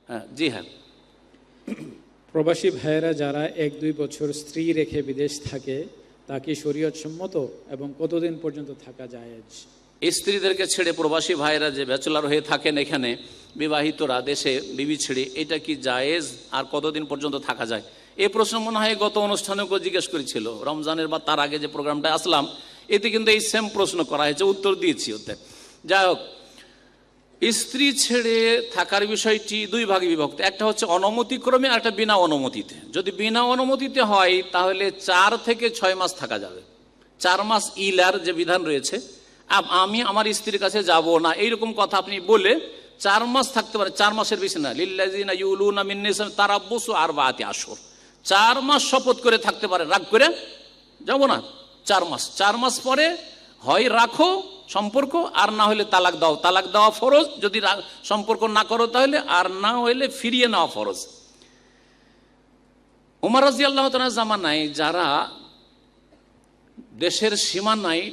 হ্যাঁ, জি হ্যাঁ। প্রবাসী ভাইয়েরা যারা 1-2 বছর স্ত্রী রেখে বিদেশ থাকে তা কি শরীয়ত সম্মত এবং কতদিন পর্যন্ত থাকা জায়েজ? স্ত্রীদেরকে ছেড়ে প্রবাসী ভাইয়েরা যে ব্যাচেলার হয়ে থাকেন এখানে, বিবাহিতরা দেশে বিবি ছেড়ে, এটা কি জায়েজ আর কতদিন পর্যন্ত থাকা যায়? এই প্রশ্ন মনে হয় গত অনুষ্ঠানেও জিজ্ঞেস করেছিল, রমজানের বা তার আগে যে প্রোগ্রামটা আসলাম এতে কিন্তু এই সেম প্রশ্ন করা হয়েছে, উত্তর দিয়েছি ওতে। যাই হোক, স্ত্রী ছেড়ে থাকার বিষয়টি দুই ভাগে বিভক্ত। একটা হচ্ছে অনুমতিক্রমে, আর একটা বিনা অনুমতিতে। যদি বিনা অনুমতিতে হয় তাহলে 4 থেকে 6 মাস থাকা যাবে। 4 মাস ইলার যে বিধান রয়েছে, আমি আমার স্ত্রীর কাছে যাব না, এইরকম কথা আপনি বলে 4 মাস থাকতে পারে, 4 মাসের বেশি না। লিল্লাযিনা ইউলুনা মিন নিসাইহিম তারাব্বুসু আরবাআতি আশহুর, 4 মাস শপথ করে থাকতে পারে, রাগ করে যাব না 4 মাস। 4 মাস পরে হয় রাখো সম্পর্ক, আর না হলে তালাক দাও। তালাক দেওয়া ফরজ, যদি সম্পর্ক না করো তাহলে, আর না হইলে ফিরিয়ে নেওয়া ফরজ। ওমর রাদিয়াল্লাহু তাআলা জামানায় যারা দেশের সীমানায়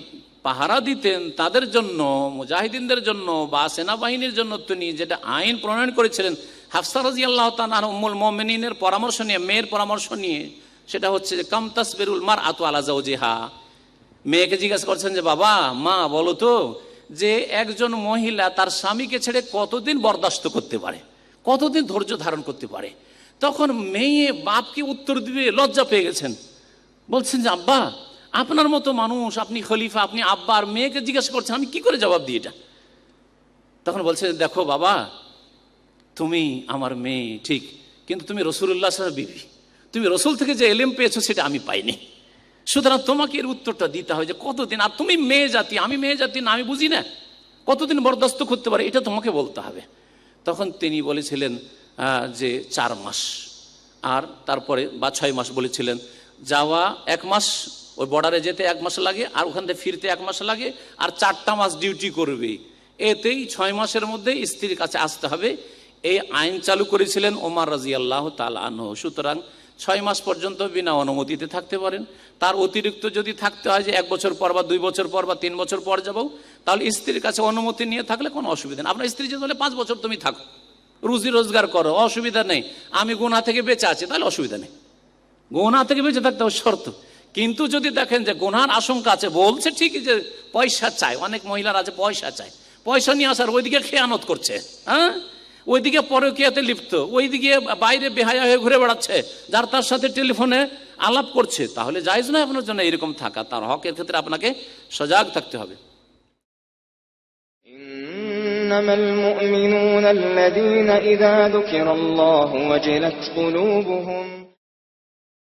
পাহারা দিতেন তাদের জন্য, মুজাহিদিনদের জন্য বা সেনাবাহিনীর জন্য তিনি যেটা আইন প্রণয়ন করেছিলেন, হাফসা রাদিয়াল্লাহু তাআলা উম্মুল মুমিনিনের পরামর্শ নিয়ে, মেয়ের পরামর্শ নিয়ে, সেটা হচ্ছে যে কাম তাসবিরুল মারআতু আলা যাওজিহা। মেয়েকে জিজ্ঞাসা করছেন যে বাবা, মা বলো তো, যে একজন মহিলা তার স্বামীকে ছেড়ে কতদিন বরদাস্ত করতে পারে, কতদিন ধৈর্য ধারণ করতে পারে? তখন মেয়ে বাপকে উত্তর দিবে লজ্জা পেয়ে গেছেন, বলছেন যে আব্বা, আপনার মতো মানুষ, আপনি খলিফা, আপনি আব্বা, আর মেয়েকে জিজ্ঞাসা করছেন, আমি কি করে জবাব দিই এটা? তখন বলছে, দেখো বাবা, তুমি আমার মেয়ে ঠিক, কিন্তু তুমি রাসূলুল্লাহ সাল্লাল্লাহু আলাইহি ওয়াসাল্লামের বিবি, তুমি রাসূল থেকে যে ইলম পেয়েছো সেটা আমি পাইনি। সুতরাং তোমাকে এর উত্তরটা দিতে হয় যে কতদিন। আর তুমি মেয়ে জাতি, আমি মেয়ে জাতি না, আমি বুঝি না কতদিন বরদাস্ত করতে পারে, এটা তোমাকে বলতে হবে। তখন তিনি বলেছিলেন যে 4 মাস, আর তারপরে বা 6 মাস বলেছিলেন। যাওয়া 1 মাস, ওই বর্ডারে যেতে 1 মাস লাগে, আর ওখান থেকে ফিরতে 1 মাস লাগে, আর 4টা মাস ডিউটি করবে। এতেই 6 মাসের মধ্যে স্ত্রীর কাছে আসতে হবে। এই আইন চালু করেছিলেন ওমর রাদিয়াল্লাহু তাআলা আনহু। সুতরাং 6 মাস পর্যন্ত বিনা অনুমতিতে থাকতে পারেন। তার অতিরিক্ত যদি থাকতে হয় যে 1 বছর পর বা 2 বছর পর বা 3 বছর পর যাবো, তাহলে স্ত্রীর কাছে অনুমতি নিয়ে থাকলে কোনো অসুবিধা নেই। আপনার স্ত্রী যদি বলে 5 বছর তুমি থাকো, রুজি রোজগার করো, অসুবিধা নেই, আমি গুনাহ থেকে বেঁচে আছি, তাহলে অসুবিধা নেই। গুনাহ থেকে বেঁচে থাকতে হবে শর্ত। কিন্তু যদি দেখেন যে গুনার আশঙ্কা আছে, বলছে ঠিকই যে পয়সা চায়, অনেক মহিলার আছে পয়সা চায়, পয়সা নিয়ে আসার ওইদিকে খেয়ানত করছে, হ্যাঁ, ওইদিকে পরকীয়াতে লিপ্ত, ওইদিকে বাইরে বেহায়া হয়ে ঘুরে বেড়াচ্ছে, যার তার সাথে টেলিফোনে আলাপ করছে, তাহলে জায়েজ নয় আপনার জন্য এরকম থাকা। তার হকের ক্ষেত্রে আপনাকে সজাগ থাকতে হবে। ইন্নামাল মুমিনুনা আল্লাযীনা ইযা যুকিরাল্লাহু ওয়াজিলাত কুলুবুহুম